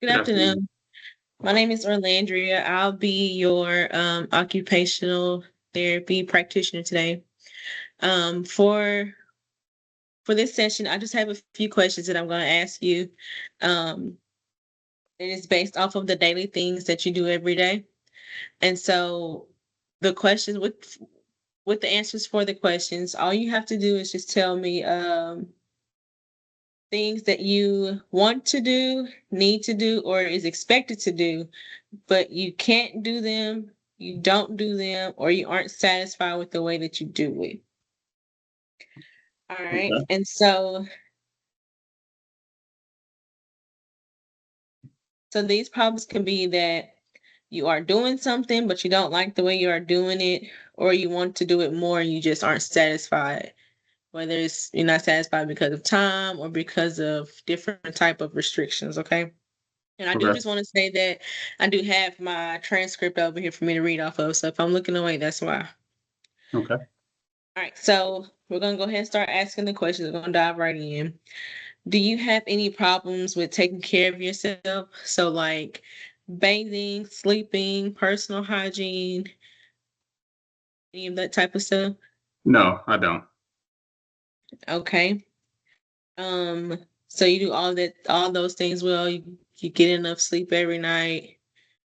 Good Good afternoon. afternoon. My name is Orlandria. I'll be your occupational therapy practitioner today. For this session, I just have a few questions that I'm going to ask you. Um, it is based off of the daily things that you do every day, and so the questions with the answers for the questions, all you have to do is just tell me things that you want to do, need to do, or is expected to do, but you can't do them, you don't do them, or you aren't satisfied with the way that you do it. All right. Okay. And so these problems can be that you are doing something, but you don't like the way you are doing it, or you want to do it more and you just aren't satisfied. Whether it's you're not satisfied because of time or because of different type of restrictions, okay? And I do Okay. just want to say that I do have my transcript over here for me to read off of. So if I'm looking away, that's why. Okay. All right, so we're gonna go ahead and start asking the questions. We're gonna dive right in. Do you have any problems with taking care of yourself? So like bathing, sleeping, personal hygiene, any of that type of stuff? No, I don't. Okay. Um, so you do all those things well. You get enough sleep every night.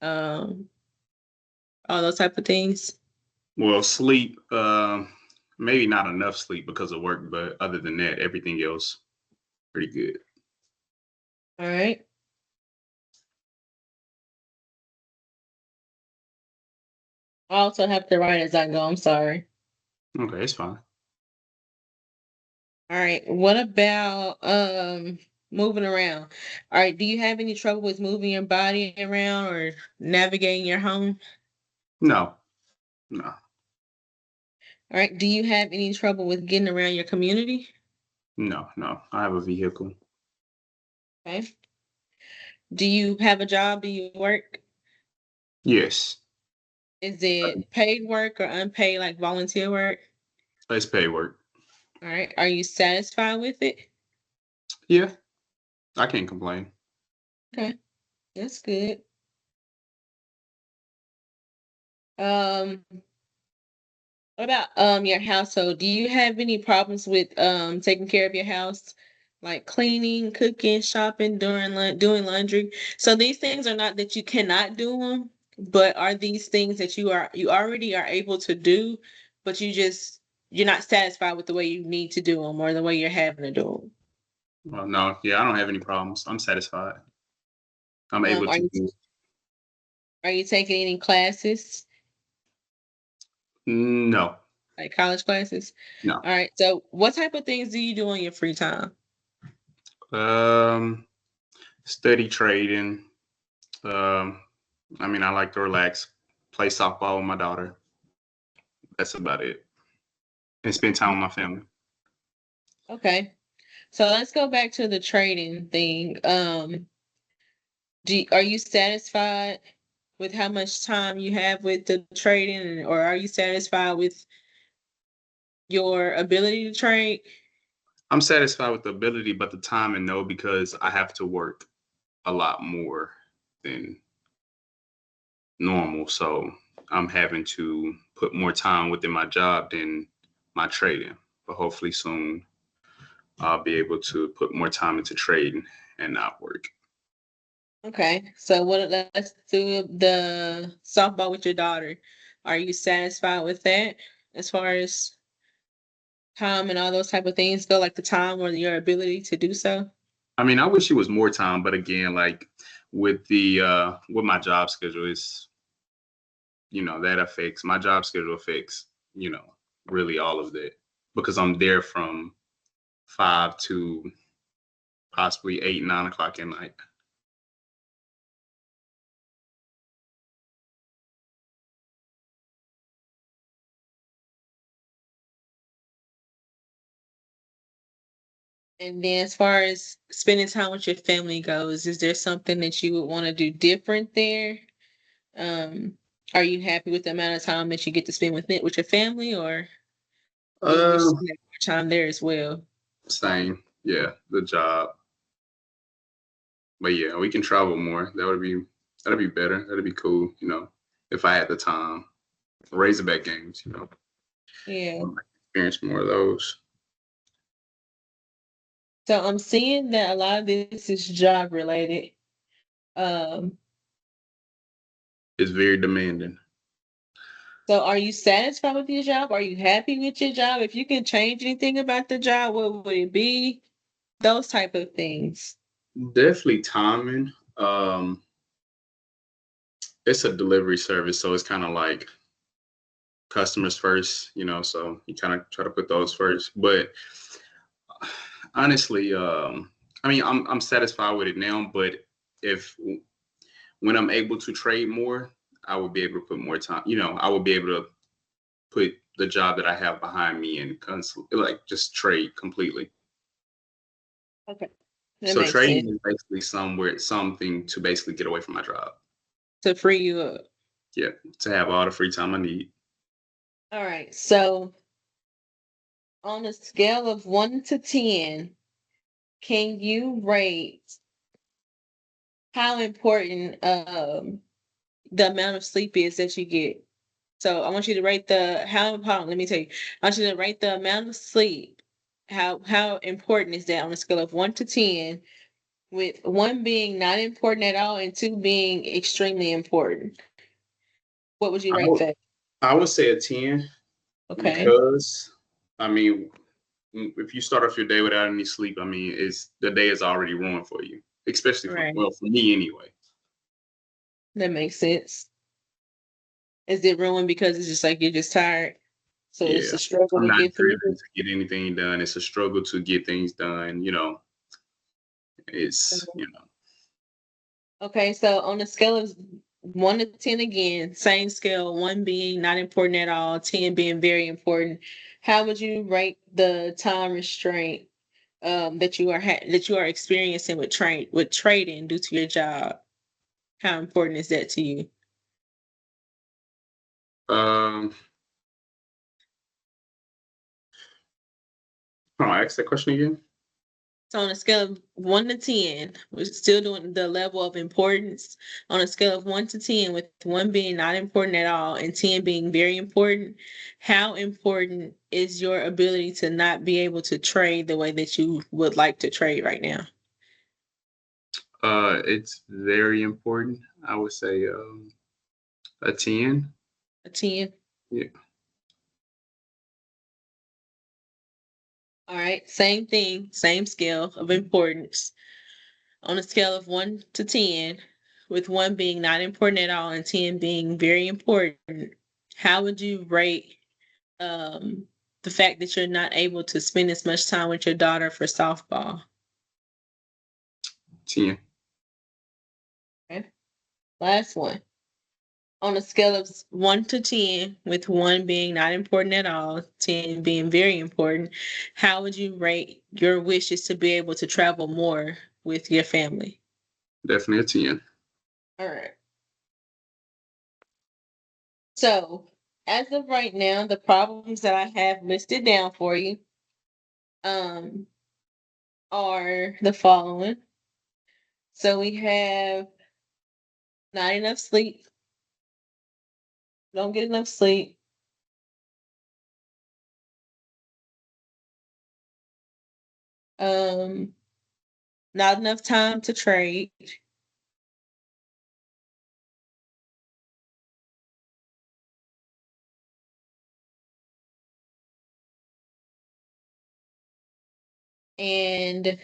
Um, all those type of things. Well, sleep, maybe not enough sleep because of work, but other than that, everything else pretty good. All right. I also have to write as I go. I'm sorry. Okay, it's fine. All right. What about moving around? All right. Do you have any trouble with moving your body around or navigating your home? No, no, All right. Do you have any trouble with getting around your community? no. I have a vehicle. Okay. Do you have a job? Do you work? Yes, Is it paid work or unpaid, like volunteer work? let's pay work. All right. Are you satisfied with it? Yeah, I can't complain. Okay. That's good. Um, what about your household? Do you have any problems with taking care of your house? Like cleaning, cooking, shopping, doing laundry. So these things are not that you cannot do them, but are these things that you already are able to do, but you're not satisfied with the way you need to do them or the way you're having to do Well, no, yeah, I don't have any problems. I'm satisfied. I'm them. able to do. Are you taking any classes, No, like college classes? no. All right. So what type of things do you do in your free time? Um, Steady trading. Um, I mean, I like to relax, play softball with my daughter. That's about it. And spend time with my family. Okay. So let's go back to the trading thing. Are you satisfied with how much time you have with the trading, or are you satisfied with your ability to trade? I'm satisfied with the ability, but the time and no, because I have to work a lot more than normal. So I'm having to put more time within my job than my trading. But hopefully soon I'll be able to put more time into trading and not work. Okay. So let's do the softball with your daughter. Are you satisfied with that as far as time and all those type of things go, like the time or your ability to do so? I mean, I wish it was more time, but again, like with my job schedule, it's that affects my job schedule affects, you know, really all of that because I'm there from 5 to possibly 8, 9 o'clock at night. And then as far as spending time with your family goes, is there something that you would want to do different there? Um, are you happy with the amount of time that you get to spend with it with your family, or do you wish Uh, you had more time there as well? Same. Yeah, the job. But yeah, we can travel more. That'd be better. That'd be cool. If I had the time. Razorback games. Yeah. I'd like to experience more of those. So I'm seeing that a lot of this is job related. Um, It's very demanding. so are you satisfied with your job? Are you happy with your job? If you can change anything about the job, what would it be? Those type of things. Definitely timing. It's a delivery service, so it's kind of like customers first, so you kind of try to put those first. But honestly, I mean, I'm satisfied with it now, but if when I'm able to trade more, I would be able to put more time. I would be able to put the job that I have behind me and like just trade completely. Okay. That So makes sense. trading is basically something to basically get away from my job. To free you up. Yeah, to have all the free time I need. All right. So on a scale of 1 to 10, can you rate how important the amount of sleep is that you get? So I want you to rate the how important. Let me tell you. I want you to rate the amount of sleep. How important is that on a scale of 1 to 10? With one being not important at all and two being extremely important. What would you I rate would that? I would say a 10 Okay. because I mean, if you start off your day without any sleep, I mean, it's the day is already ruined for you. Especially Right. for me anyway. That makes sense. Is it ruined because it's just like you're just tired? So it's Yeah, a struggle I'm to not get through driven to get anything done. It's a struggle to get things done. It's it? Okay, so on a scale of 1 to 10 again, same scale, one being not important at all, 10 being very important. How would you rate the time restraint that you are experiencing with trading due to your job? How important is that to you? um. Oh, I asked that question again. So on a scale of 1 to 10, we're still doing the level of importance. On a scale of 1 to 10, with one being not important at all and 10 being very important, how important is your ability to not be able to trade the way that you would like to trade right now? It's very important. I would say a 10. A 10. Yeah, All right. Same thing, same scale of importance. On a scale of 1 to 10, with one being not important at all and 10 being very important, how would you rate the fact that you're not able to spend as much time with your daughter for softball? 10. Okay. Last one. On a scale of 1 to 10, with one being not important at all, 10 being very important, how would you rate your wishes to be able to travel more with your family? Definitely a 10. All right. So, as of right now, the problems that I have listed down for you um, are the following. So, we have not enough sleep, don't get enough sleep, um, not enough time to trade, and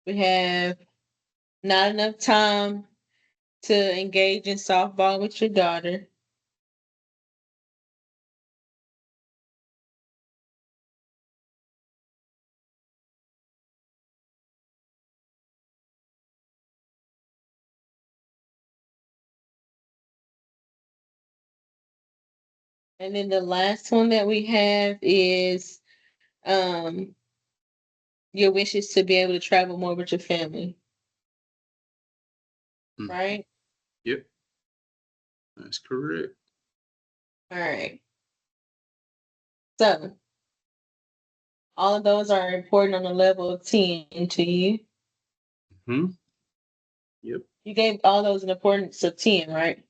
we have not enough time to engage in softball with your daughter. And then the last one that we have is um, your wishes to be able to travel more with your family, Mm. right? Yep, that's correct. All right. So all of those are important on a level of 10 to you. Hmm. Yep. You gave all those an importance of 10, right?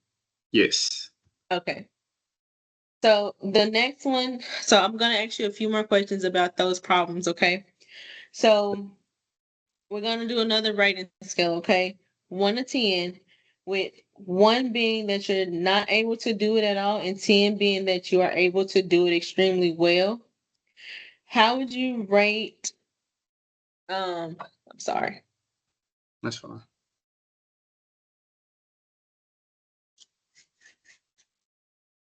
Yes. Okay. So the next one, so I'm gonna ask you a few more questions about those problems, okay? So we're gonna do another rating scale, okay? 1 to 10, with 1 being that you're not able to do it at all, and 10 being that you are able to do it extremely well. How would you rate I'm sorry. That's fine.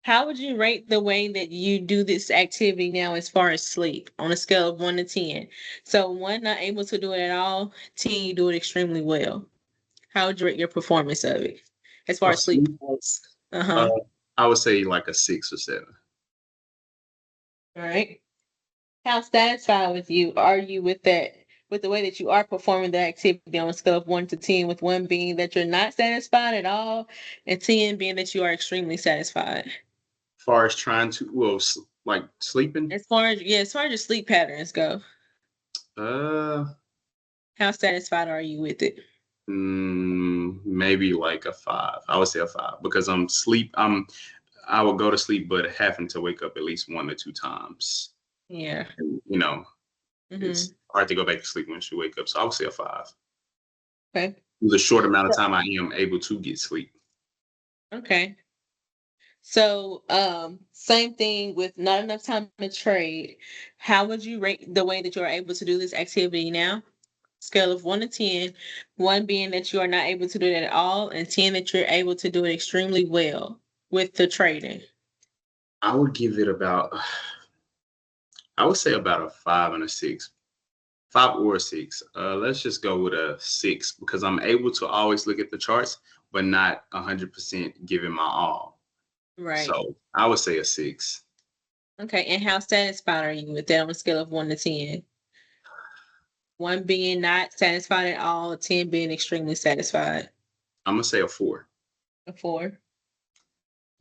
How would you rate the way that you do this activity now as far as sleep on a scale of 1 to 10? So 1 not able to do it at all, 10 you do it extremely well. How would you rate your performance of it as far Oh, as sleep sleep. goes? Uh, Uh-huh. I would say like a 6 or 7. All right. How satisfied with you are you with that, with the way that you are performing the activity on a scale of 1 to 10, with 1 being that you're not satisfied at all, and 10 being that you are extremely satisfied? Far as trying to, well, like sleeping, As far as your sleep patterns go, uh, how satisfied are you with it? maybe like a 5. I would say a 5 because I would go to sleep, but having to wake up at least 1 or 2 times. Yeah. And, Mm-hmm. it's hard to go back to sleep once you wake up. So I would say a 5. Okay. The short amount of time I am able to get sleep. Okay. So, same thing with not enough time to trade. How would you rate the way that you are able to do this activity now? Scale of 1 to 10, 1 being that you are not able to do it at all, and 10 that you're able to do it extremely well with the trading. I would give it about, I would say about a 5 and a 6. 5 or 6. Let's just go with a 6 because I'm able to always look at the charts, but not 100% giving my all. Right. So I would say a 6. Okay. And how satisfied are you with that on a scale of 1 to 10? 1 being not satisfied at all, 10 being extremely satisfied. I'm gonna say a 4. A 4.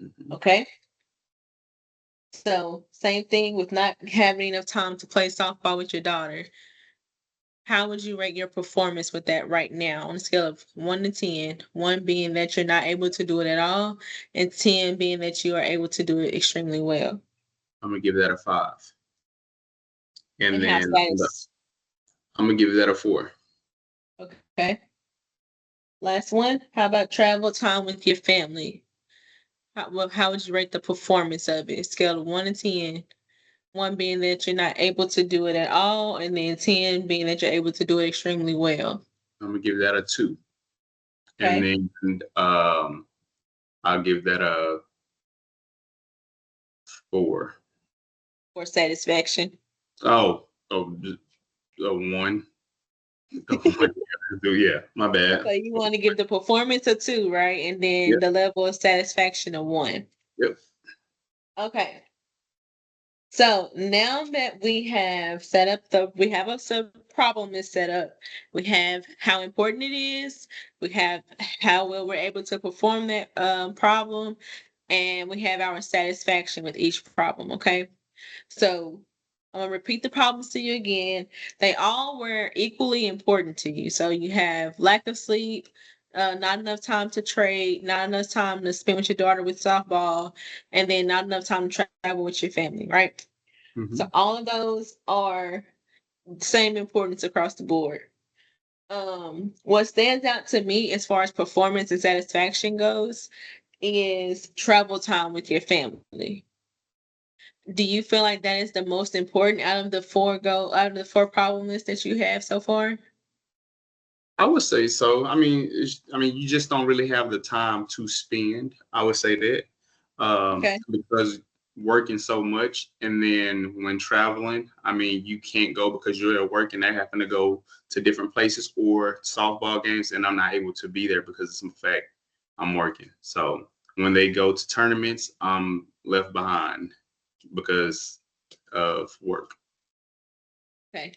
Mhm. Okay. So, same thing with not having enough time to play softball with your daughter. How would you rate your performance with that right now on a scale of 1 to 10? 1 being that you're not able to do it at all, and 10 being that you are able to do it extremely well. I'm gonna give that a 5, and And how then satis I'm gonna give that a 4. Okay. Last one. How about travel time with your family? How would you rate the performance of it? Scale of 1 to 10. 1 being that you're not able to do it at all, and then 10 being that you're able to do it extremely well. I'm gonna give that a 2, and Okay. then I'll give that a 4. For satisfaction. Oh, a 1. A 1. Yeah, my bad. So you want to give the performance a 2, right? And then Yep. the level of satisfaction a 1. Yep. Okay. So now that we have set up we have a problem is set up. We have how important it is. We have how well we're able to perform that problem, and we have our satisfaction with each problem. Okay. So I'm gonna repeat the problems to you again. They all were equally important to you. So you have lack of sleep, not enough time to trade, not enough time to spend with your daughter with softball, and then not enough time to travel with your family, right? So Hmm. all of those are same importance across the board. What stands out to me as far as performance and satisfaction goes is travel time with your family. Do you feel like that is the most important out of the 4 problem lists that you have so far? I would say so. I mean, you just don't really have the time to spend. I would say that Okay. because working so much, and then when traveling, I mean, you can't go because you're at work, and they happen to go to different places or softball games, and I'm not able to be there because of some fact I'm working. So when they go to tournaments, I'm left behind because of work. Okay.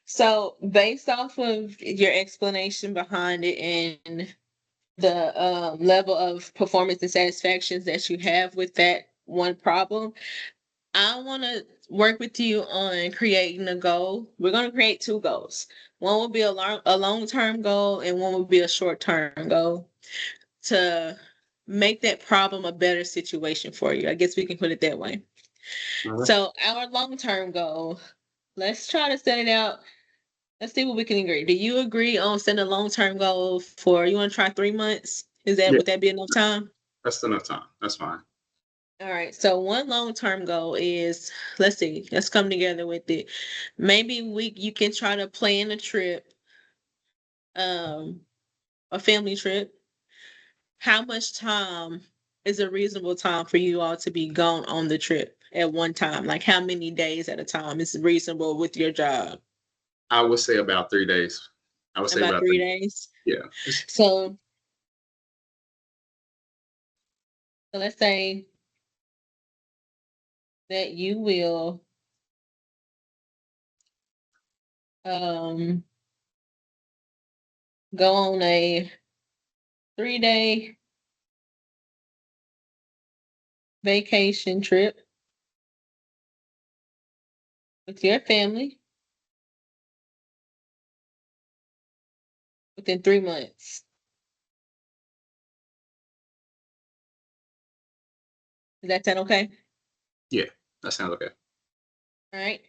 So based off of your explanation behind it and the level of performance and satisfactions that you have with that one problem, I want to work with you on creating a goal. We're going to create two goals. One will be a long-term goal and one will be a short-term goal to make that problem a better situation for you. I guess we can put it that way. All So our long-term goal, let's try to set it out. Let's see what we can agree. Do you agree on setting a long-term goal for, you want to try 3 months? Yeah, Would that be enough time? that's enough time. That's fine. All right. So one long-term goal is, let's see, let's come together with it. Maybe you can try to plan a trip, um, a family trip. How much time is a reasonable time for you all to be gone on the trip at one time? Like how many days at a time is reasonable with your job? I would say about 3 days. I would say About about 3 days. yeah. So, so let's say that you will um go on a 3-day vacation trip with your family within 3 months. Does that sound okay? Yeah, that sounds okay. All right.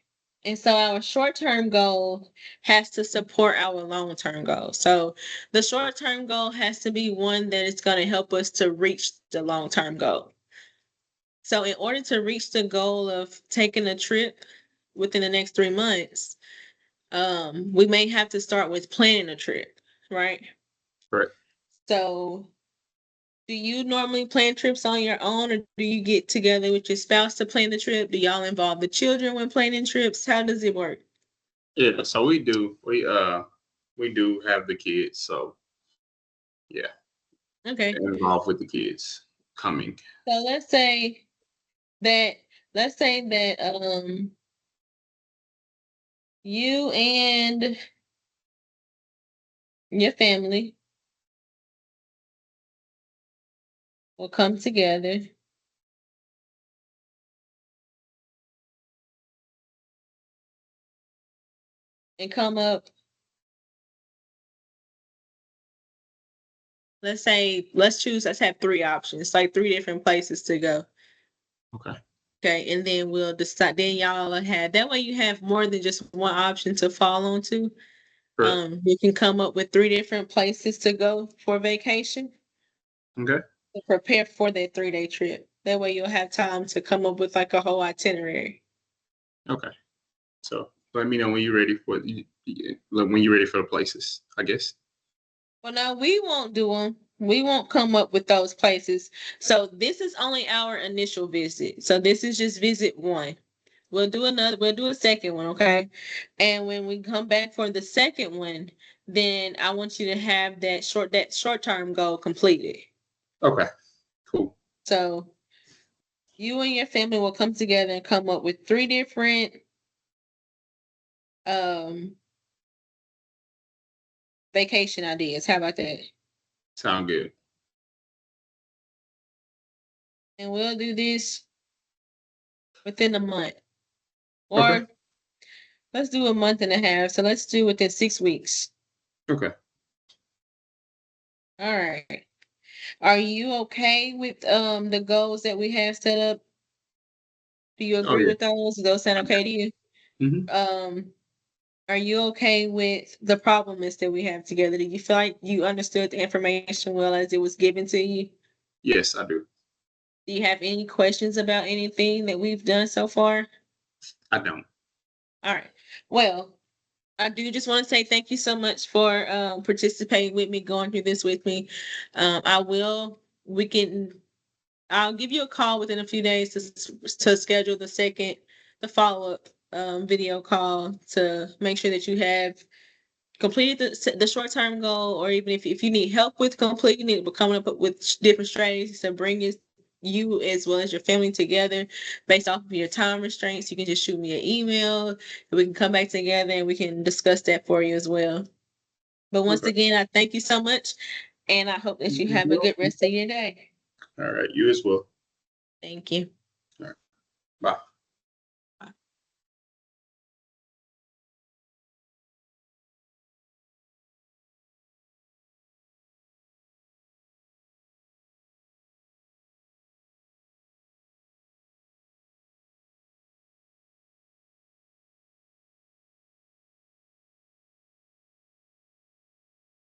And so our short-term goal has to support our long-term goal. So the short-term goal has to be one that is going to help us to reach the long-term goal. So in order to reach the goal of taking a trip within the next 3 months, we may have to start with planning a trip, right? Correct. So do you normally plan trips on your own or do you get together with your spouse to plan the trip? Do y'all involve the children when planning trips? How does it work? Yeah, so we do have the kids, so yeah, Okay. involved with the kids coming. So that let's say that you and your family will come together and come up, let's have three options, like three different places to go. Okay. Okay, and then we'll decide. Then y'all will have that way. You have more than just one option to fall onto. Correct. You can come up with three different places to go for vacation Okay. to prepare for that 3-day trip. That way you'll have time to come up with like a whole itinerary. Okay. So let me know when you're ready for when you're ready for the places. I guess. Well, no, we won't do them. We won't come up with those places. So this is only our initial visit. So this is just visit one. We'll do a second one, okay? And when we come back for the second one, then I want you to have that short-term goal completed. Okay. Cool. So you and your family will come together and come up with three different um vacation ideas. How about that? Sound good. And we'll do this within a month. Okay. Or let's do a month and a half. So let's do within 6 weeks. Okay. All right. Are you okay with the goals that we have set up? Do you Oh agree yeah. with those? Do those sound okay to you? Hmm. Um, are you okay with the problem list that we have together? Do you feel like you understood the information well as it was given to you? Yes, I do. Do you have any questions about anything that we've done so far? I don't. All right. Well, I do just want to say thank you so much for participating with me, going through this with me. I will. We can. I'll give you a call within a few days to schedule the follow up video call to make sure that you have completed the short term goal, or even if you need help with completing it, but coming up with different strategies to bring you as well as your family together based off of your time restraints, you can just shoot me an email and we can come back together and we can discuss that for you as well. But once Okay. again, I thank you so much and I hope that you have a good rest of your day. All right. You as well. Thank you. All right. Bye.